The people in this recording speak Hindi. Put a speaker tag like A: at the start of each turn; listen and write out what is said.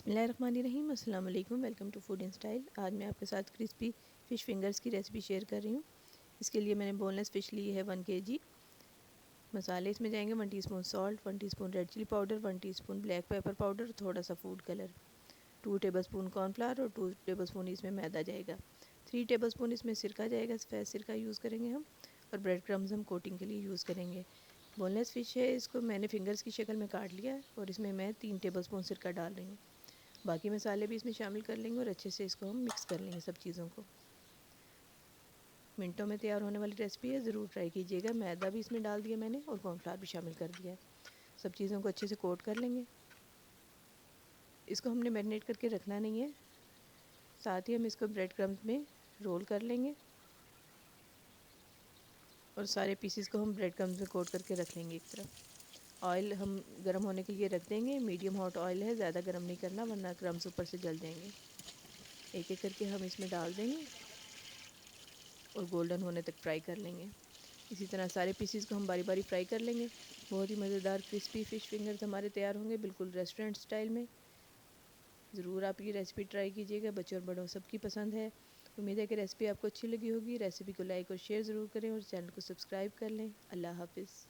A: बिस्मिल्लाहिर्रहमानिर्रहीम, अस्सलाम वालेकुम। Welcome to food in style. आज मैं आपके साथ क्रिस्पी फ़िश फिंगर्स की रेसिपी शेयर कर रही हूँ। इसके लिए मैंने बोनलेस फ़िश ली है 1 kg। मसाले इसमें जाएंगे 1 teaspoon salt, 1 teaspoon red chilli powder, 1 teaspoon black pepper powder, थोड़ा सा फूड कलर, 2 टेबलस्पून कॉर्नफ्लावर और 2 टेबलस्पून इसमें मैदा जाएगा। 3 टेबलस्पून इसमें सिरका जाएगा, सफ़ेद सिरका यूज़ करेंगे हम। और ब्रेड क्रम्स हम कोटिंग के लिए यूज़ करेंगे। बोनलेस फ़िश है, इसको मैंने फिंगर्स की शक्ल में काट लिया है और इसमें मैं 3 टेबलस्पून सिरका डाल रही हूँ। बाकी मसाले भी इसमें शामिल कर लेंगे और अच्छे से इसको हम मिक्स कर लेंगे सब चीज़ों को। मिनटों में तैयार होने वाली रेसिपी है, ज़रूर ट्राई कीजिएगा। मैदा भी इसमें डाल दिया मैंने और कॉर्नफ्लावर भी शामिल कर दिया है। सब चीज़ों को अच्छे से कोट कर लेंगे। इसको हमने मैरिनेट करके रखना नहीं है, साथ ही हम इसको ब्रेड क्रम्स में रोल कर लेंगे और सारे पीसेस को हम ब्रेड क्रम्स में कोट करके रख लेंगे एक तरफ। ऑयल हम गर्म होने के लिए रख देंगे। मीडियम हॉट ऑयल है, ज़्यादा गर्म नहीं करना वरना क्रम्स ऊपर से जल जाएंगे। एक एक करके हम इसमें डाल देंगे और गोल्डन होने तक फ्राई कर लेंगे। इसी तरह सारे पीसेस को हम बारी बारी फ्राई कर लेंगे। बहुत ही मज़ेदार क्रिस्पी फ़िश फिंगर्स हमारे तैयार होंगे, बिल्कुल रेस्टोरेंट स्टाइल में। ज़रूर आप ये रेसिपी ट्राई कीजिएगा, बच्चों और बड़ों सबकी पसंद है। उम्मीद है कि रेसिपी आपको अच्छी लगी होगी। रेसिपी को लाइक और शेयर ज़रूर करें और चैनल को सब्सक्राइब कर लें। अल्लाह हाफ़िज़।